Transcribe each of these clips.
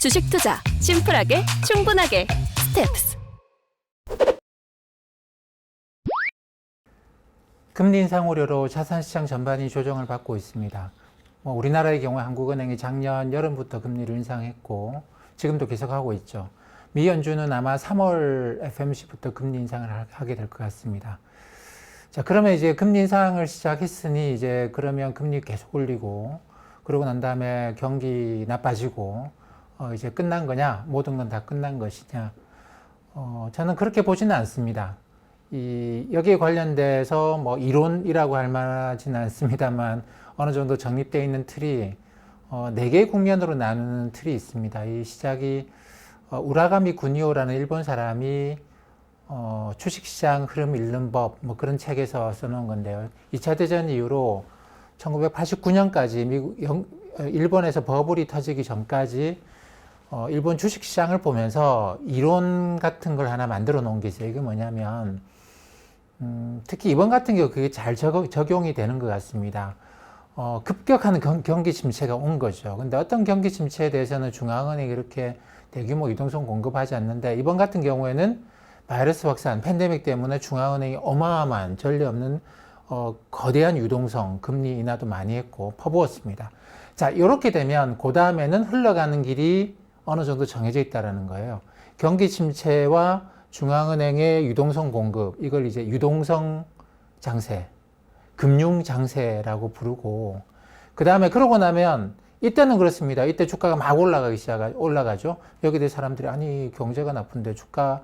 주식 투자 심플하게 충분하게 스텝스. 금리 인상 우려로 자산시장 전반이 조정을 받고 있습니다. 우리나라의 경우 한국은행이 작년 여름부터 금리를 인상했고 지금도 계속하고 있죠. 미 연준은 아마 3월 FOMC부터 금리 인상을 하게 될 것 같습니다. 자, 그러면 이제 금리 인상을 시작했으니 이제 그러면 금리 계속 올리고 그러고 난 다음에 경기 나빠지고 이제 끝난 거냐? 모든 건 다 끝난 것이냐? 저는 그렇게 보지는 않습니다. 여기에 관련돼서 뭐 이론이라고 할 만하지는 않습니다만 어느 정도 정립되어 있는 틀이 4개의 국면으로 나누는 틀이 있습니다. 이 시작이 우라가미 구니오라는 일본 사람이 주식시장 흐름 읽는 법 뭐 그런 책에서 써놓은 건데요. 2차 대전 이후로 1989년까지 일본에서 버블이 터지기 전까지 일본 주식시장을 보면서 이론 같은 걸 하나 만들어 놓은 게 있어요. 이게 뭐냐면 특히 이번 같은 경우 그게 잘 적용이 되는 것 같습니다. 급격한 경기 침체가 온 거죠. 근데 어떤 경기 침체에 대해서는 중앙은행이 이렇게 대규모 유동성 공급하지 않는데 이번 같은 경우에는 바이러스 확산, 팬데믹 때문에 중앙은행이 어마어마한 전례 없는 거대한 유동성, 금리 인하도 많이 했고 퍼부었습니다. 자, 이렇게 되면 그 다음에는 흘러가는 길이 어느 정도 정해져 있다는 거예요. 경기 침체와 중앙은행의 유동성 공급, 이걸 이제 유동성 장세, 금융 장세라고 부르고, 그 다음에 그러고 나면 이때는 그렇습니다. 이때 주가가 막 올라가죠. 여기에 대해 사람들이 아니 경제가 나쁜데 주가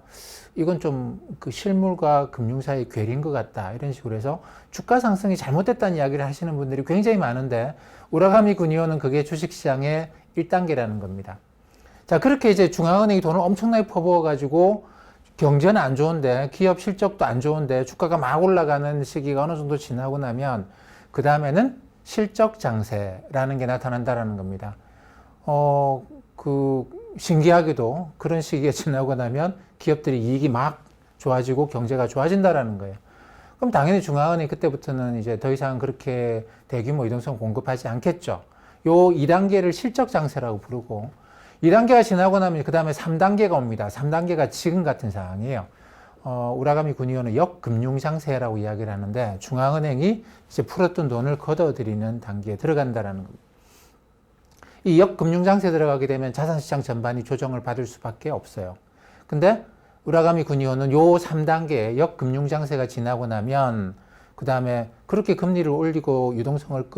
이건 좀 그 실물과 금융 사이의 괴리인 것 같다 이런 식으로 해서 주가 상승이 잘못됐다는 이야기를 하시는 분들이 굉장히 많은데 우라가미 구니오는 그게 주식시장의 1단계라는 겁니다. 자, 그렇게 이제 중앙은행이 돈을 엄청나게 퍼부어 가지고 경제는 안 좋은데 기업 실적도 안 좋은데 주가가 막 올라가는 시기가 어느 정도 지나고 나면 그 다음에는 실적 장세라는 게 나타난다라는 겁니다. 신기하게도 그런 시기가 지나고 나면 기업들이 이익이 막 좋아지고 경제가 좋아진다라는 거예요. 그럼 당연히 중앙은행이 그때부터는 이제 더 이상 그렇게 대규모 유동성 공급하지 않겠죠. 요 2단계를 실적 장세라고 부르고 2단계가 지나고 나면 그 다음에 3단계가 옵니다. 3단계가 지금 같은 상황이에요. 우라가미 구니오는 역금융장세라고 이야기를 하는데 중앙은행이 이제 풀었던 돈을 걷어들이는 단계에 들어간다라는 겁니다. 이 역금융장세 들어가게 되면 자산시장 전반이 조정을 받을 수밖에 없어요. 근데 우라가미 구니오는 요 3단계 역금융장세가 지나고 나면 그 다음에 그렇게 금리를 올리고 유동성을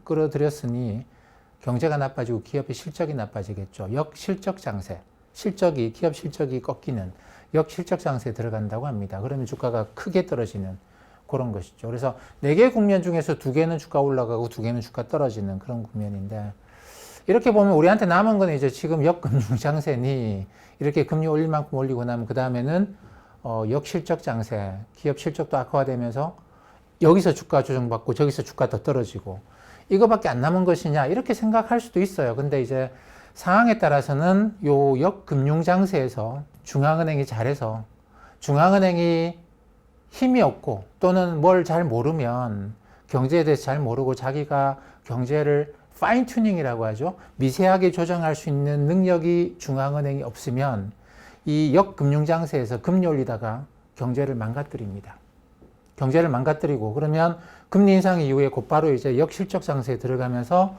끌어들였으니 경제가 나빠지고 기업의 실적이 나빠지겠죠. 역실적 장세. 기업 실적이 꺾이는 역실적 장세에 들어간다고 합니다. 그러면 주가가 크게 떨어지는 그런 것이죠. 그래서 4개의 국면 중에서 2개는 주가 올라가고 2개는 주가 떨어지는 그런 국면인데 이렇게 보면 우리한테 남은 건 이제 지금 역금융 장세니 이렇게 금리 올릴 만큼 올리고 나면 그 다음에는 역실적 장세, 기업 실적도 악화되면서 여기서 주가 조정받고 저기서 주가 더 떨어지고 이거밖에 안 남은 것이냐 이렇게 생각할 수도 있어요. 근데 이제 상황에 따라서는 요 역금융 장세에서 중앙은행이 잘해서 중앙은행이 힘이 없고 또는 뭘 잘 모르면 경제에 대해서 잘 모르고 자기가 경제를 파인 튜닝이라고 하죠. 미세하게 조정할 수 있는 능력이 중앙은행이 없으면 이 역금융 장세에서 금리 올리다가 경제를 망가뜨립니다. 경제를 망가뜨리고 그러면 금리 인상 이후에 곧바로 이제 역실적 장세에 들어가면서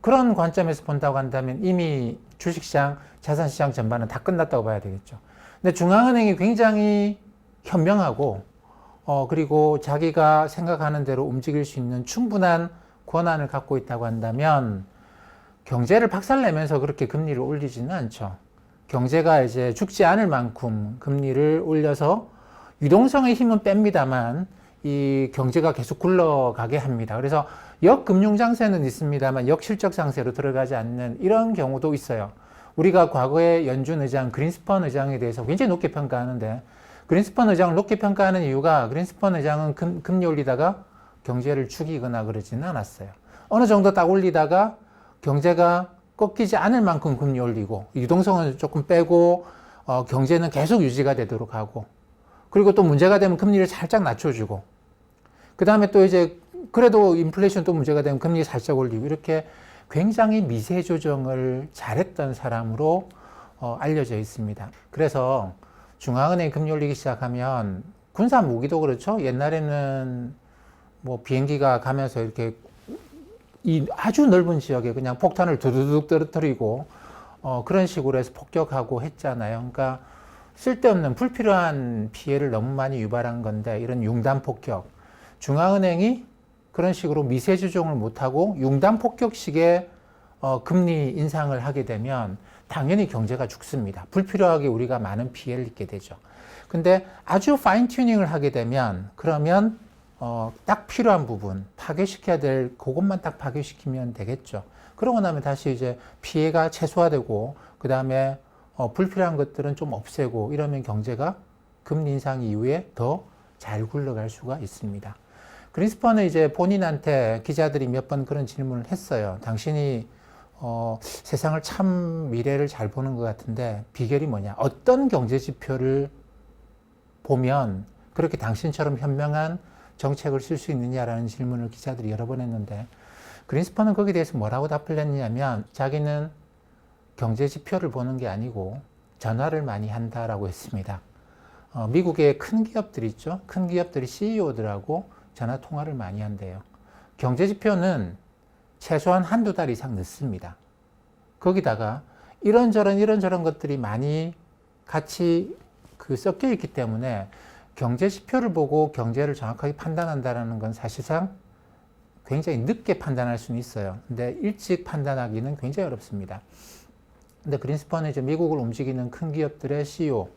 그런 관점에서 본다고 한다면 이미 주식시장, 자산시장 전반은 다 끝났다고 봐야 되겠죠. 근데 중앙은행이 굉장히 현명하고 그리고 자기가 생각하는 대로 움직일 수 있는 충분한 권한을 갖고 있다고 한다면 경제를 박살내면서 그렇게 금리를 올리지는 않죠. 경제가 이제 죽지 않을 만큼 금리를 올려서 유동성의 힘은 뺍니다만 이 경제가 계속 굴러가게 합니다. 그래서 역금융장세는 있습니다만 역실적 장세로 들어가지 않는 이런 경우도 있어요. 우리가 과거에 연준 의장, 그린스펀 의장에 대해서 굉장히 높게 평가하는데 그린스펀 의장을 높게 평가하는 이유가 그린스펀 의장은 금리 올리다가 경제를 죽이거나 그러지는 않았어요. 어느 정도 딱 올리다가 경제가 꺾이지 않을 만큼 금리 올리고 유동성은 조금 빼고 경제는 계속 유지가 되도록 하고 그리고 또 문제가 되면 금리를 살짝 낮춰주고 그 다음에 또 이제 그래도 인플레이션 또 문제가 되면 금리 살짝 올리고 이렇게 굉장히 미세 조정을 잘했던 사람으로 알려져 있습니다. 그래서 중앙은행 금리 올리기 시작하면 군사 무기도 그렇죠. 옛날에는 뭐 비행기가 가면서 이렇게 이 아주 넓은 지역에 그냥 폭탄을 두두둑 떨어뜨리고 그런 식으로 해서 폭격하고 했잖아요. 그러니까 쓸데없는 불필요한 피해를 너무 많이 유발한 건데 이런 융단 폭격. 중앙은행이 그런 식으로 미세 조정을 못하고 융단 폭격식의 금리 인상을 하게 되면 당연히 경제가 죽습니다. 불필요하게 우리가 많은 피해를 입게 되죠. 근데 아주 파인 튜닝을 하게 되면 그러면 딱 필요한 부분 파괴시켜야 될 그것만 딱 파괴시키면 되겠죠. 그러고 나면 다시 이제 피해가 최소화되고 그 다음에 불필요한 것들은 좀 없애고 이러면 경제가 금리 인상 이후에 더 잘 굴러갈 수가 있습니다. 그린스펀은 이제 본인한테 기자들이 몇 번 그런 질문을 했어요. 당신이 세상을 참 미래를 잘 보는 것 같은데 비결이 뭐냐? 어떤 경제 지표를 보면 그렇게 당신처럼 현명한 정책을 쓸 수 있느냐라는 질문을 기자들이 여러 번 했는데 그린스펀은 거기에 대해서 뭐라고 답을 했냐면 자기는 경제 지표를 보는 게 아니고 전화를 많이 한다라고 했습니다. 미국의 큰 기업들이 있죠. 큰 기업들이 CEO들하고 전화 통화를 많이 한대요. 경제 지표는 최소한 한두 달 이상 늦습니다. 거기다가 이런저런 것들이 많이 같이 섞여 있기 때문에 경제 지표를 보고 경제를 정확하게 판단한다는 건 사실상 굉장히 늦게 판단할 수는 있어요. 근데 일찍 판단하기는 굉장히 어렵습니다. 근데 그린스펀은 이제 미국을 움직이는 큰 기업들의 CEO,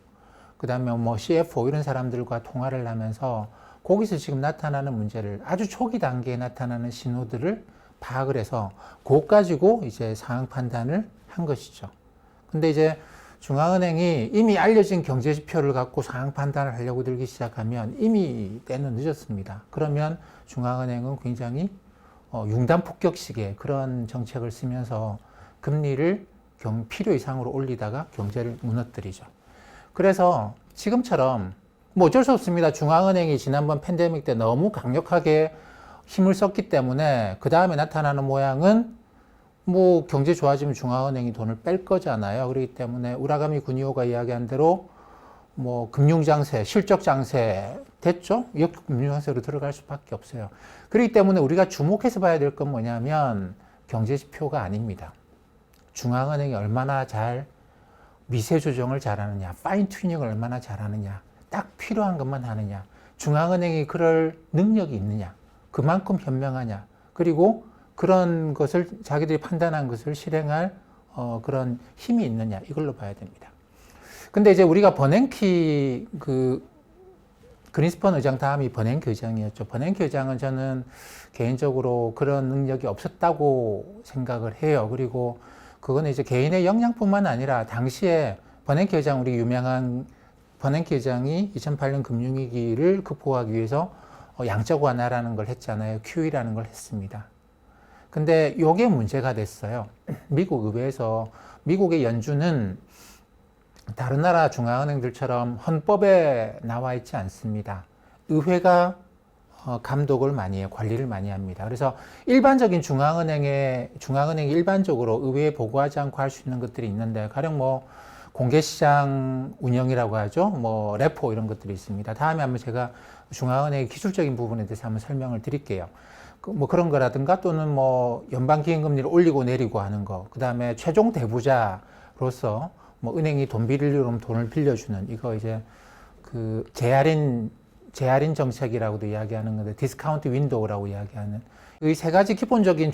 그 다음에 뭐 CFO 이런 사람들과 통화를 하면서 거기서 지금 나타나는 문제를 아주 초기 단계에 나타나는 신호들을 파악을 해서 그것 가지고 이제 상황 판단을 한 것이죠. 근데 이제 중앙은행이 이미 알려진 경제 지표를 갖고 상황 판단을 하려고 들기 시작하면 이미 때는 늦었습니다. 그러면 중앙은행은 굉장히 융단 폭격식의 그런 정책을 쓰면서 금리를 필요 이상으로 올리다가 경제를 무너뜨리죠. 그래서 지금처럼 뭐 어쩔 수 없습니다. 중앙은행이 지난번 팬데믹 때 너무 강력하게 힘을 썼기 때문에 그 다음에 나타나는 모양은 뭐 경제 좋아지면 중앙은행이 돈을 뺄 거잖아요. 그렇기 때문에 우라가미 구니오가 이야기한 대로 뭐 금융장세, 실적장세 됐죠? 금융장세로 들어갈 수밖에 없어요. 그렇기 때문에 우리가 주목해서 봐야 될 건 뭐냐면 경제지표가 아닙니다. 중앙은행이 얼마나 잘 미세 조정을 잘하느냐, 파인 튜닝을 얼마나 잘하느냐, 딱 필요한 것만 하느냐, 중앙은행이 그럴 능력이 있느냐, 그만큼 현명하냐, 그리고 그런 것을 자기들이 판단한 것을 실행할 그런 힘이 있느냐, 이걸로 봐야 됩니다. 근데 이제 우리가 버냉키 그린스펀 의장 다음이 버냉키 의장이었죠. 버냉키 의장은 저는 개인적으로 그런 능력이 없었다고 생각을 해요. 그리고 그거는 이제 개인의 역량뿐만 아니라 당시에 버냉키 의장, 우리 유명한 버냉키 의장이 2008년 금융위기를 극복하기 위해서 양적 완화라는 걸 했잖아요. QE라는 걸 했습니다. 근데 이게 문제가 됐어요. 미국 의회에서 미국의 연준은 다른 나라 중앙은행들처럼 헌법에 나와 있지 않습니다. 의회가 감독을 많이 해요. 관리를 많이 합니다. 그래서 일반적인 중앙은행이 일반적으로 의회에 보고하지 않고 할 수 있는 것들이 있는데 가령 뭐 공개시장 운영이라고 하죠. 뭐 레포 이런 것들이 있습니다. 다음에 한번 제가 중앙은행의 기술적인 부분에 대해서 한번 설명을 드릴게요. 뭐 그런 거라든가 또는 뭐 연방기금리를 올리고 내리고 하는 거, 그 다음에 최종 대부자로서 뭐 은행이 돈 빌리려면 돈을 빌려주는 이거 이제 그 재할인 정책이라고도 이야기하는 건데 디스카운트 윈도우라고 이야기하는 이 세 가지 기본적인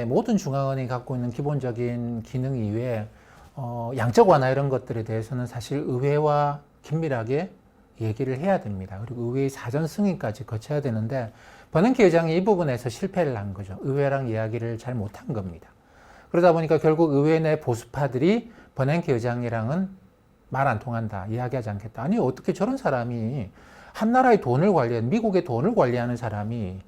모든 중앙은행이 갖고 있는 기본적인 기능 이외에 양적 완화 이런 것들에 대해서는 사실 의회와 긴밀하게 얘기를 해야 됩니다. 그리고 의회의 사전 승인까지 거쳐야 되는데 버냉키 의장이 이 부분에서 실패를 한 거죠. 의회랑 이야기를 잘 못한 겁니다. 그러다 보니까 결국 의회 내 보수파들이 버냉키 의장이랑은 말 안 통한다, 이야기하지 않겠다. 아니 어떻게 저런 사람이 한 나라의 돈을 관리하는, 미국의 돈을 관리하는 사람이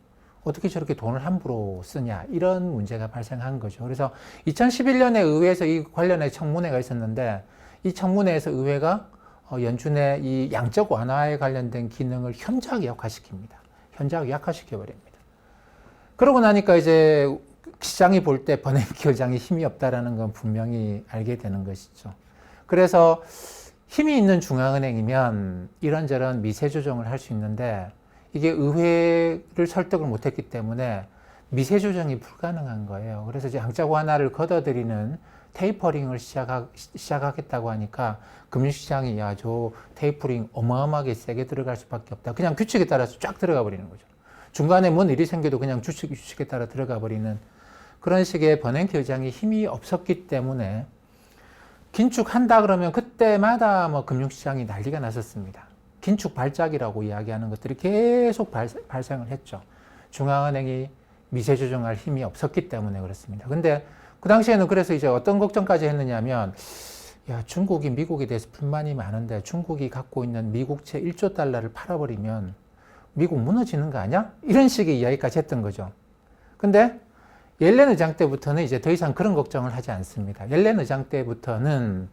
어떻게 저렇게 돈을 함부로 쓰냐, 이런 문제가 발생한 거죠. 그래서 2011년에 의회에서 이 관련해 청문회가 있었는데 이 청문회에서 의회가 연준의 이 양적 완화에 관련된 기능을 현저하게 약화시킵니다. 현저하게 약화시켜버립니다. 그러고 나니까 이제 시장이 볼 때 버냉키 의장이 힘이 없다라는 건 분명히 알게 되는 것이죠. 그래서 힘이 있는 중앙은행이면 이런저런 미세 조정을 할 수 있는데 이게 의회를 설득을 못했기 때문에 미세 조정이 불가능한 거예요. 그래서 이제 양적 완화를 걷어들이는 테이퍼링을 시작하겠다고 하니까 금융시장이 야, 저 테이퍼링 어마어마하게 세게 들어갈 수밖에 없다. 그냥 규칙에 따라서 쫙 들어가 버리는 거죠. 중간에 뭔 일이 생겨도 그냥 규칙에 따라 들어가 버리는 그런 식의 버냉키 의장이 힘이 없었기 때문에 긴축한다 그러면 그때마다 뭐 금융시장이 난리가 났었습니다. 긴축 발작이라고 이야기하는 것들이 계속 발생을 했죠. 중앙은행이 미세 조정할 힘이 없었기 때문에 그렇습니다. 근데 그 당시에는 그래서 이제 어떤 걱정까지 했느냐면 야, 중국이 미국에 대해서 불만이 많은데 중국이 갖고 있는 미국채 1조 달러를 팔아버리면 미국 무너지는 거 아니야? 이런 식의 이야기까지 했던 거죠. 근데 옐렌 의장 때부터는 이제 더 이상 그런 걱정을 하지 않습니다. 옐렌 의장 때부터는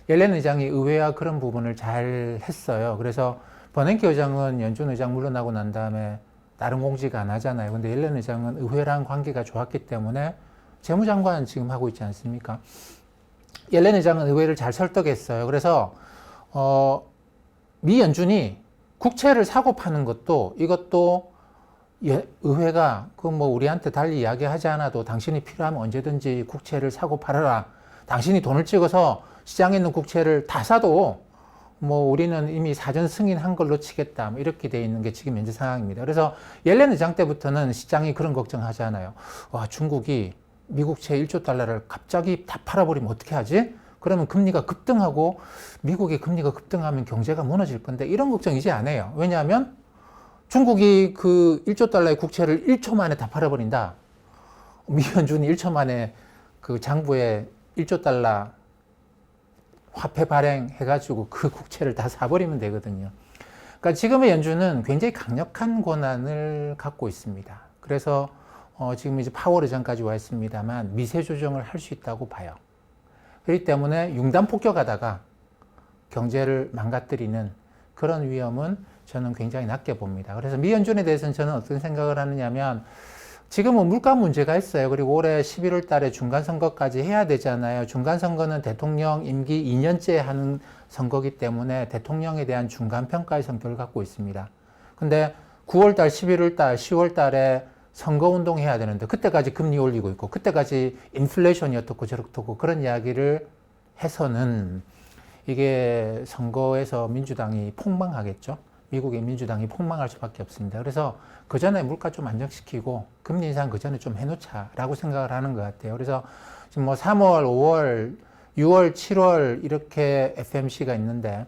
옐렌 의장이 의회와 그런 부분을 잘 했어요. 그래서 버냉키 의장은 연준 의장 물러나고 난 다음에 다른 공직 안 하잖아요. 근데 옐렌 의장은 의회랑 관계가 좋았기 때문에 재무장관 지금 하고 있지 않습니까? 옐렌 의장은 의회를 잘 설득했어요. 그래서 미 연준이 국채를 사고 파는 것도 이것도 의회가 그 뭐 우리한테 달리 이야기하지 않아도 당신이 필요하면 언제든지 국채를 사고 팔아라. 당신이 돈을 찍어서 시장에 있는 국채를 다 사도 뭐 우리는 이미 사전 승인한 걸로 치겠다. 뭐 이렇게 돼 있는 게 지금 현재 상황입니다. 그래서 옐렌 의장 때부터는 시장이 그런 걱정하잖아요. 와, 중국이 미국채 1조 달러를 갑자기 다 팔아버리면 어떻게 하지? 그러면 금리가 급등하고 미국의 금리가 급등하면 경제가 무너질 건데 이런 걱정 이제 안 해요. 왜냐하면 중국이 그 1조 달러의 국채를 1초 만에 다 팔아버린다. 미 연준이 1초 만에 그 장부에 1조 달러 화폐 발행해가지고 그 국채를 다 사버리면 되거든요. 그러니까 지금의 연준은 굉장히 강력한 권한을 갖고 있습니다. 그래서 지금 이제 파월 의장까지 와 있습니다만 미세 조정을 할 수 있다고 봐요. 그렇기 때문에 융단 폭격하다가 경제를 망가뜨리는 그런 위험은 저는 굉장히 낮게 봅니다. 그래서 미 연준에 대해서는 저는 어떤 생각을 하느냐면 지금은 물가 문제가 있어요. 그리고 올해 11월 달에 중간선거까지 해야 되잖아요. 중간선거는 대통령 임기 2년째 하는 선거기 때문에 대통령에 대한 중간평가의 성격을 갖고 있습니다. 근데 9월 달, 11월 달, 10월 달에 선거운동 해야 되는데 그때까지 금리 올리고 있고 그때까지 인플레이션이 어떻고 저렇고 그런 이야기를 해서는 이게 선거에서 민주당이 폭망하겠죠. 미국의 민주당이 폭망할 수밖에 없습니다. 그래서 그 전에 물가 좀 안정시키고 금리 인상 그 전에 좀 해놓자라고 생각을 하는 것 같아요. 그래서 지금 뭐 3월, 5월, 6월, 7월 이렇게 FMC가 있는데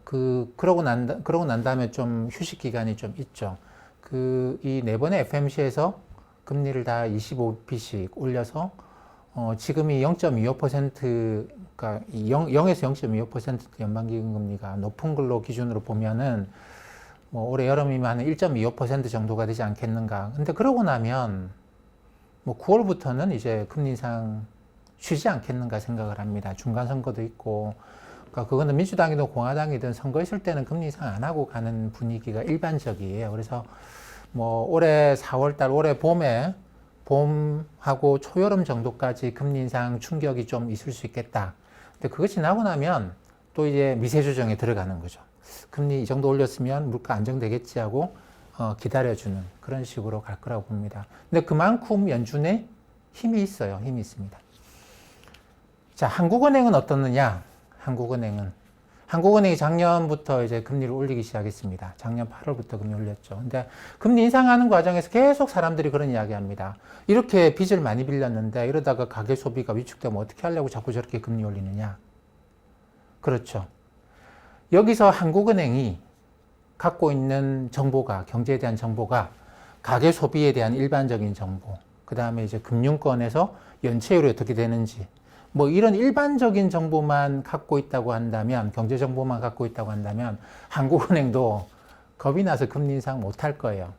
그러고 난 다음에 좀 휴식 기간이 좀 있죠. 이 네 번의 FMC에서 금리를 다 25b씩 올려서 지금이 0.25%, 그러니까 0에서 0.25% 연방기금리가 높은 걸로 기준으로 보면은 뭐 올해 여름이면 한 1.25% 정도가 되지 않겠는가. 근데 그러고 나면 뭐 9월부터는 이제 금리 인상 쉬지 않겠는가 생각을 합니다. 중간 선거도 있고, 그러니까 그거는 민주당이든 공화당이든 선거 있을 때는 금리 인상 안 하고 가는 분위기가 일반적이에요. 그래서 뭐 올해 4월달, 올해 봄하고 초여름 정도까지 금리 인상 충격이 좀 있을 수 있겠다. 근데 그거 지나고 나면 또 이제 미세 조정에 들어가는 거죠. 금리 이 정도 올렸으면 물가 안정되겠지 하고 기다려주는 그런 식으로 갈 거라고 봅니다. 근데 그만큼 연준에 힘이 있어요. 힘이 있습니다. 자, 한국은행은 어떻느냐? 한국은행이 작년부터 이제 금리를 올리기 시작했습니다. 작년 8월부터 금리 올렸죠. 근데 금리 인상하는 과정에서 계속 사람들이 그런 이야기 합니다. 이렇게 빚을 많이 빌렸는데 이러다가 가계 소비가 위축되면 어떻게 하려고 자꾸 저렇게 금리 올리느냐. 그렇죠. 여기서 한국은행이 갖고 있는 정보가, 경제에 대한 정보가 가계 소비에 대한 일반적인 정보, 그 다음에 이제 금융권에서 연체율이 어떻게 되는지, 뭐 이런 일반적인 정보만 갖고 있다고 한다면, 경제 정보만 갖고 있다고 한다면 한국은행도 겁이 나서 금리 인상 못 할 거예요.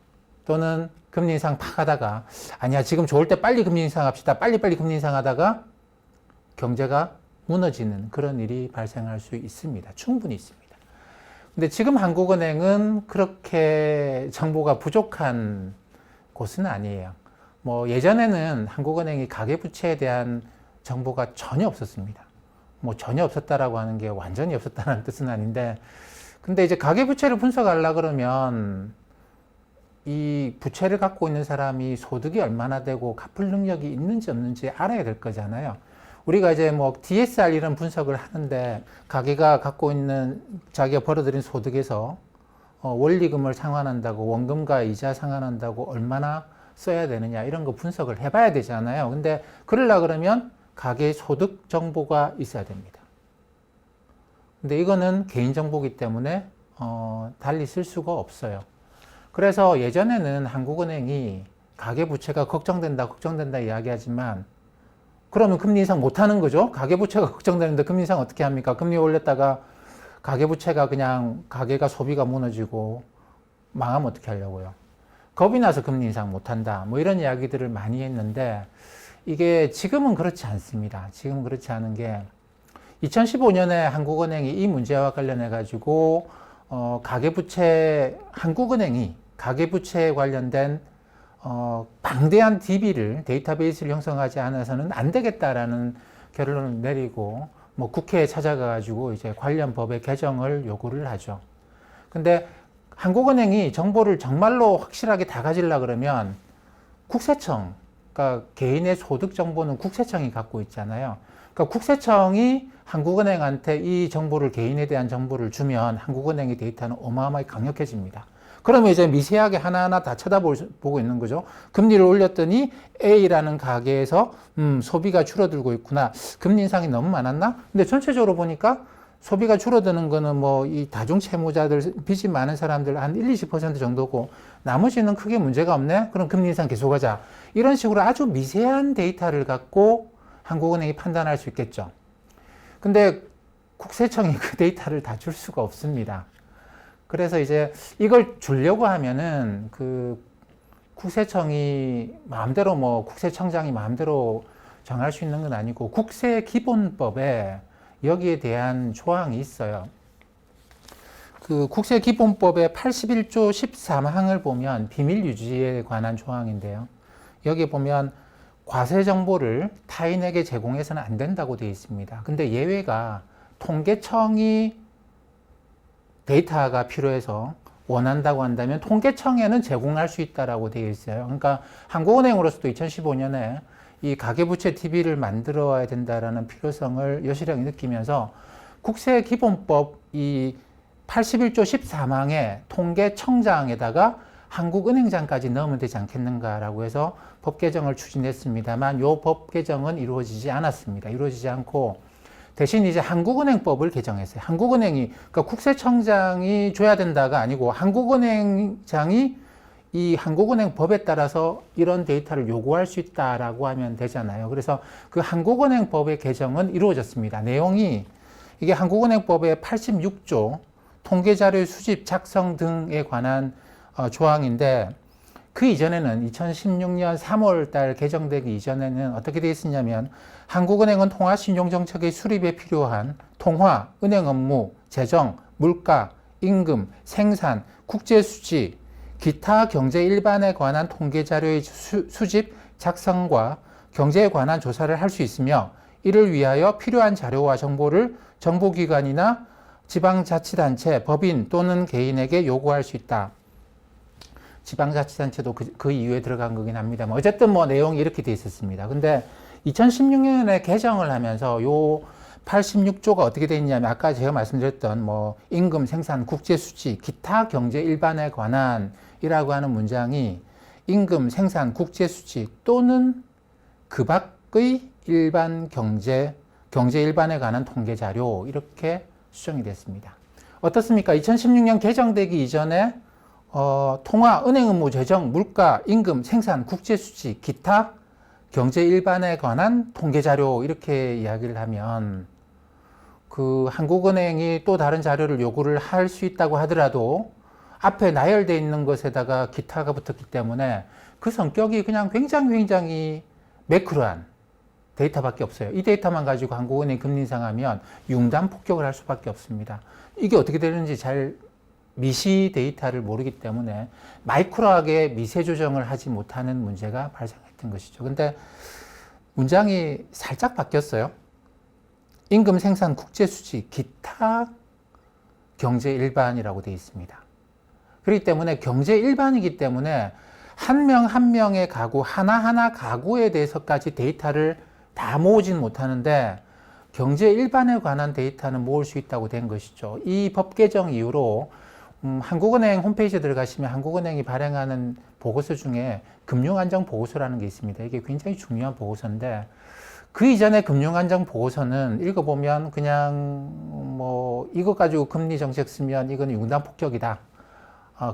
또는 금리 인상 팍 하다가 아니야 지금 좋을 때 빨리 금리 인상합시다. 빨리빨리 금리 인상하다가 경제가 무너지는 그런 일이 발생할 수 있습니다. 충분히 있습니다. 근데 지금 한국은행은 그렇게 정보가 부족한 곳은 아니에요. 뭐 예전에는 한국은행이 가계부채에 대한 정보가 전혀 없었습니다. 뭐 전혀 없었다라고 하는 게 완전히 없었다는 뜻은 아닌데, 근데 이제 가계부채를 분석하려 그러면 이 부채를 갖고 있는 사람이 소득이 얼마나 되고 갚을 능력이 있는지 없는지 알아야 될 거잖아요. 우리가 이제 뭐 DSR 이런 분석을 하는데, 가게가 갖고 있는 자기가 벌어들인 소득에서 원리금을 상환한다고, 원금과 이자 상환한다고 얼마나 써야 되느냐 이런 거 분석을 해봐야 되잖아요. 근데 그러려 그러면 가계 소득 정보가 있어야 됩니다. 근데 이거는 개인정보이기 때문에 달리 쓸 수가 없어요. 그래서 예전에는 한국은행이 가계부채가 걱정된다 이야기하지만, 그러면 금리 인상 못하는 거죠. 가계부채가 걱정되는데 금리 인상 어떻게 합니까? 금리 올렸다가 가계부채가 그냥 가계가 소비가 무너지고 망하면 어떻게 하려고요? 겁이 나서 금리 인상 못한다, 뭐 이런 이야기들을 많이 했는데, 이게 지금은 그렇지 않습니다. 지금은 그렇지 않은 게, 2015년에 한국은행이 이 문제와 관련해 가지고 한국은행이 가계부채에 관련된 방대한 데이터베이스를 형성하지 않아서는 안 되겠다라는 결론을 내리고, 뭐 국회에 찾아가 가지고 이제 관련 법의 개정을 요구를 하죠. 근데 한국은행이 정보를 정말로 확실하게 다 가지려 그러면 국세청, 그러니까 개인의 소득 정보는 국세청이 갖고 있잖아요. 그러니까 국세청이 한국은행한테 이 정보를, 개인에 대한 정보를 주면 한국은행의 데이터는 어마어마하게 강력해집니다. 그러면 이제 미세하게 하나하나 다 쳐다보고 있는 거죠. 금리를 올렸더니 A라는 가게에서 소비가 줄어들고 있구나. 금리 인상이 너무 많았나? 근데 전체적으로 보니까 소비가 줄어드는 거는 뭐 이 다중 채무자들, 빚이 많은 사람들 한 1-20% 정도고, 나머지는 크게 문제가 없네? 그럼 금리 인상 계속하자. 이런 식으로 아주 미세한 데이터를 갖고 한국은행이 판단할 수 있겠죠. 근데 국세청이 그 데이터를 다 줄 수가 없습니다. 그래서 이제 이걸 주려고 하면은 그 국세청이 마음대로, 뭐 국세청장이 마음대로 정할 수 있는 건 아니고, 국세기본법에 여기에 대한 조항이 있어요. 그 국세기본법의 81조 13항을 보면 비밀 유지에 관한 조항인데요. 여기 보면 과세 정보를 타인에게 제공해서는 안 된다고 되어 있습니다. 근데 예외가, 통계청이 데이터가 필요해서 원한다고 한다면 통계청에는 제공할 수 있다라고 되어 있어요. 그러니까 한국은행으로서도 2015년에 이 가계부채 TV를 만들어야 된다라는 필요성을 여실하게 느끼면서 국세기본법 이 81조 13항의 통계청장에다가 한국은행장까지 넣으면 되지 않겠는가라고 해서 법 개정을 추진했습니다만, 이 법 개정은 이루어지지 않았습니다. 이루어지지 않고 대신 이제 한국은행법을 개정했어요. 한국은행이, 그러니까 국세청장이 줘야 된다가 아니고 한국은행장이 이 한국은행법에 따라서 이런 데이터를 요구할 수 있다라고 하면 되잖아요. 그래서 그 한국은행법의 개정은 이루어졌습니다. 내용이, 이게 한국은행법의 86조 통계자료 수집 작성 등에 관한 조항인데, 그 이전에는 2016년 3월 달 개정되기 이전에는 어떻게 되어 있었냐면, 한국은행은 통화신용정책의 수립에 필요한 통화, 은행 업무, 재정, 물가, 임금, 생산, 국제수지, 기타 경제 일반에 관한 통계자료의 수집, 작성과 경제에 관한 조사를 할 수 있으며, 이를 위하여 필요한 자료와 정보를 정보기관이나 지방자치단체, 법인 또는 개인에게 요구할 수 있다. 지방자치단체도 그 이유에 들어간 거긴 합니다만, 어쨌든 뭐 내용이 이렇게 돼 있었습니다. 근데 2016년에 개정을 하면서 요 86조가 어떻게 돼 있냐면, 아까 제가 말씀드렸던 뭐 임금, 생산, 국제수지, 기타 경제 일반에 관한 이라고 하는 문장이 임금, 생산, 국제수지 또는 그 밖의 일반 경제 일반에 관한 통계자료, 이렇게 수정이 됐습니다. 어떻습니까? 2016년 개정되기 이전에 통화, 은행 업무, 재정, 물가, 임금, 생산, 국제수지, 기타 경제 일반에 관한 통계자료, 이렇게 이야기를 하면, 그 한국은행이 또 다른 자료를 요구를 할 수 있다고 하더라도 앞에 나열되어 있는 것에다가 기타가 붙었기 때문에 그 성격이 그냥 굉장히 매크로한 데이터밖에 없어요. 이 데이터만 가지고 한국은행이 금리 인상하면 융단 폭격을 할 수밖에 없습니다. 이게 어떻게 되는지 잘 미시 데이터를 모르기 때문에 마이크로하게 미세 조정을 하지 못하는 문제가 발생했다. 같은 것이죠. 근데 문장이 살짝 바뀌었어요. 임금 생산 국제 수지 기타 경제 일반이라고 되어 있습니다. 그렇기 때문에 경제 일반이기 때문에 한 명 한 명의 가구, 하나하나 가구에 대해서까지 데이터를 다 모으진 못하는데 경제 일반에 관한 데이터는 모을 수 있다고 된 것이죠. 이 법 개정 이후로 한국은행 홈페이지에 들어가시면 한국은행이 발행하는 보고서 중에 금융안정보고서라는 게 있습니다. 이게 굉장히 중요한 보고서인데 그 이전에 금융안정보고서는 읽어보면 그냥 뭐 이것 가지고 금리 정책 쓰면 이건 융단 폭격이다.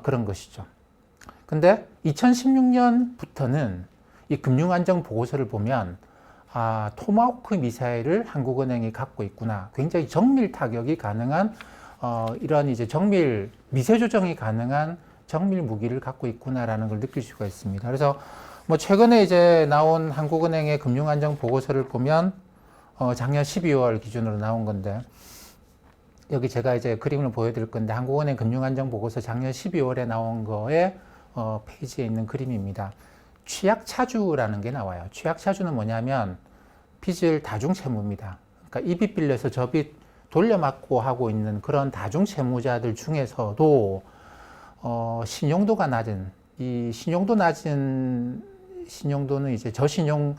그런 것이죠. 근데 2016년부터는 이 금융안정보고서를 보면 토마호크 미사일을 한국은행이 갖고 있구나. 굉장히 정밀 타격이 가능한 이런 이제 정밀 미세 조정이 가능한 정밀 무기를 갖고 있구나라는 걸 느낄 수가 있습니다. 그래서 뭐 최근에 이제 나온 한국은행의 금융안정 보고서를 보면 작년 12월 기준으로 나온 건데 여기 제가 이제 그림을 보여드릴 건데 한국은행 금융안정 보고서 작년 12월에 나온 거에 페이지에 있는 그림입니다. 취약차주라는 게 나와요. 취약차주는 뭐냐면 빚을 다중채무입니다. 그러니까 이 빚 빌려서 저 빚 돌려막고 하고 있는 그런 다중채무자들 중에서도 신용도가 낮은 이 신용도 낮은 신용도는 이제 저신용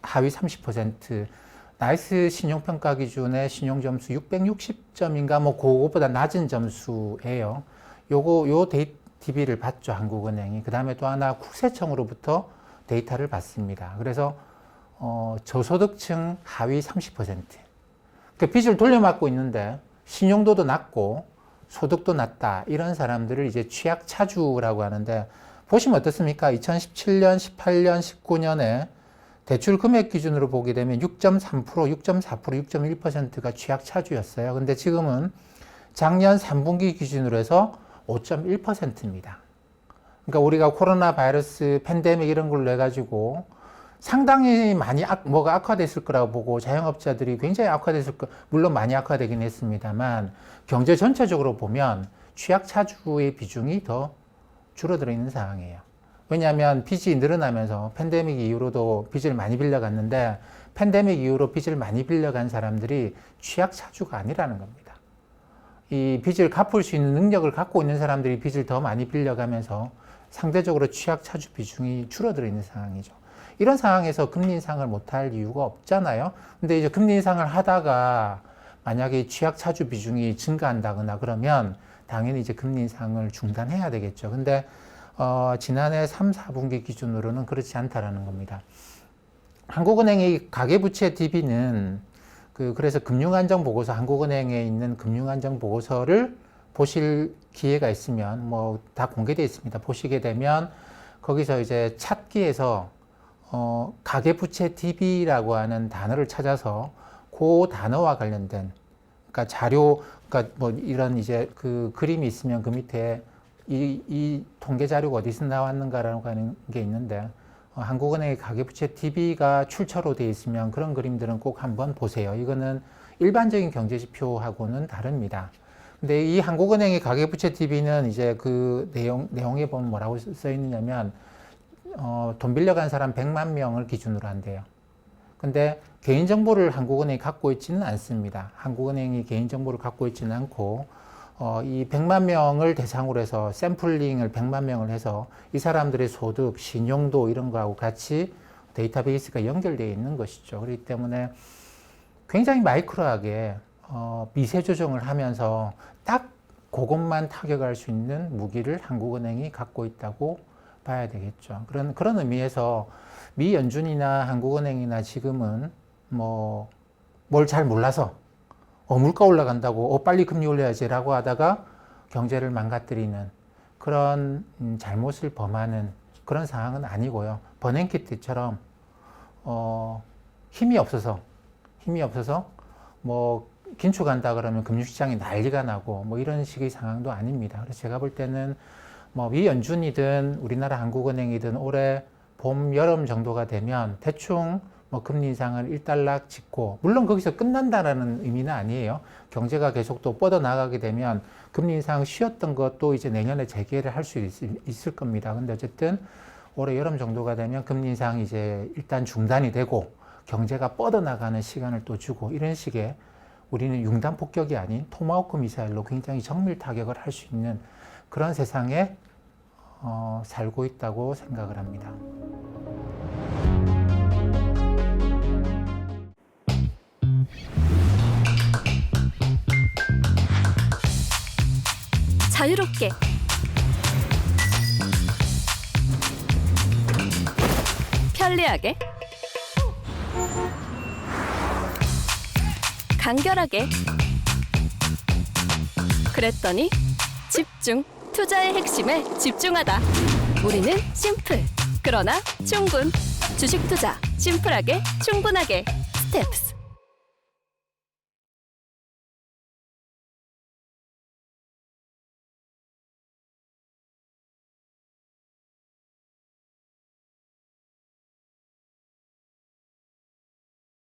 하위 30%, 나이스 신용평가 기준의 신용점수 660점인가 뭐 그거보다 낮은 점수예요. 요 DB를 받죠, 한국은행이. 그 다음에 또 하나 국세청으로부터 데이터를 받습니다. 그래서 저소득층 하위 30%. 그 빚을 돌려막고 있는데 신용도도 낮고 소득도 낮다. 이런 사람들을 이제 취약차주라고 하는데 보시면 어떻습니까? 2017년, 18년, 19년에 대출 금액 기준으로 보게 되면 6.3%, 6.4%, 6.1%가 취약차주였어요. 근데 지금은 작년 3분기 기준으로 해서 5.1%입니다. 그러니까 우리가 코로나 바이러스 팬데믹 이런 걸로 해가지고 상당히 많이 뭐가 악화됐을 거라고 보고 자영업자들이 굉장히 악화됐을 거, 물론 많이 악화되긴 했습니다만 경제 전체적으로 보면 취약차주의 비중이 더 줄어들어 있는 상황이에요. 왜냐하면 빚이 늘어나면서 팬데믹 이후로도 빚을 많이 빌려갔는데 팬데믹 이후로 빚을 많이 빌려간 사람들이 취약차주가 아니라는 겁니다. 이 빚을 갚을 수 있는 능력을 갖고 있는 사람들이 빚을 더 많이 빌려가면서 상대적으로 취약차주 비중이 줄어들어 있는 상황이죠. 이런 상황에서 금리 인상을 못할 이유가 없잖아요. 근데 이제 금리 인상을 하다가 만약에 취약차주 비중이 증가한다거나 그러면 당연히 이제 금리 인상을 중단해야 되겠죠. 근데 지난해 3, 4분기 기준으로는 그렇지 않다라는 겁니다. 한국은행의 가계부채 DB는 그래서 금융안정보고서, 한국은행에 있는 금융안정보고서를 보실 기회가 있으면 뭐 다 공개되어 있습니다. 보시게 되면 거기서 이제 찾기에서 가계부채 DB라고 하는 단어를 찾아서 그 단어와 관련된 그러니까 자료, 그러니까 뭐 이런 이제 그 그림이 있으면 그 밑에 이 통계 자료가 어디서 나왔는가라고 하는 게 있는데 한국은행의 가계부채 DB가 출처로 되어 있으면 그런 그림들은 꼭 한번 보세요. 이거는 일반적인 경제지표하고는 다릅니다. 근데 이 한국은행의 가계부채 DB는 이제 그 내용에 보면 뭐라고 써 있느냐면 돈 빌려간 사람 100만 명을 기준으로 한대요. 근데 개인정보를 한국은행이 갖고 있지는 않습니다. 한국은행이 개인정보를 갖고 있지는 않고 이 100만 명을 대상으로 해서 샘플링을 100만 명을 해서 이 사람들의 소득, 신용도 이런 거하고 같이 데이터베이스가 연결되어 있는 것이죠. 그렇기 때문에 굉장히 마이크로하게 미세 조정을 하면서 딱 그것만 타격할 수 있는 무기를 한국은행이 갖고 있다고 봐야 되겠죠. 그런 의미에서 미 연준이나 한국은행이나 지금은 뭐 뭘 잘 몰라서 물가 올라간다고 빨리 금리 올려야지라고 하다가 경제를 망가뜨리는 그런 잘못을 범하는 그런 상황은 아니고요. 버냉키 때처럼 힘이 없어서 뭐 긴축한다 그러면 금융시장이 난리가 나고 뭐 이런 식의 상황도 아닙니다. 그래서 제가 볼 때는 뭐 미 연준이든 우리나라 한국은행이든 올해 봄, 여름 정도가 되면 대충 뭐 금리 인상을 일단락 짚고, 물론 거기서 끝난다라는 의미는 아니에요. 경제가 계속 또 뻗어나가게 되면 금리 인상 쉬었던 것도 이제 내년에 재개를 할 수 있을 겁니다. 근데 어쨌든 올해 여름 정도가 되면 금리 인상이 이제 일단 중단이 되고 경제가 뻗어나가는 시간을 또 주고 이런 식의 우리는 융단 폭격이 아닌 토마호크 미사일로 굉장히 정밀 타격을 할 수 있는 그런 세상에 살고 있다고 생각을 합니다. 자유롭게 편리하게 간결하게 그랬더니 집중 투자의 핵심에 집중하다 우리는 심플 그러나 충분 주식 투자 심플하게 충분하게 스텝스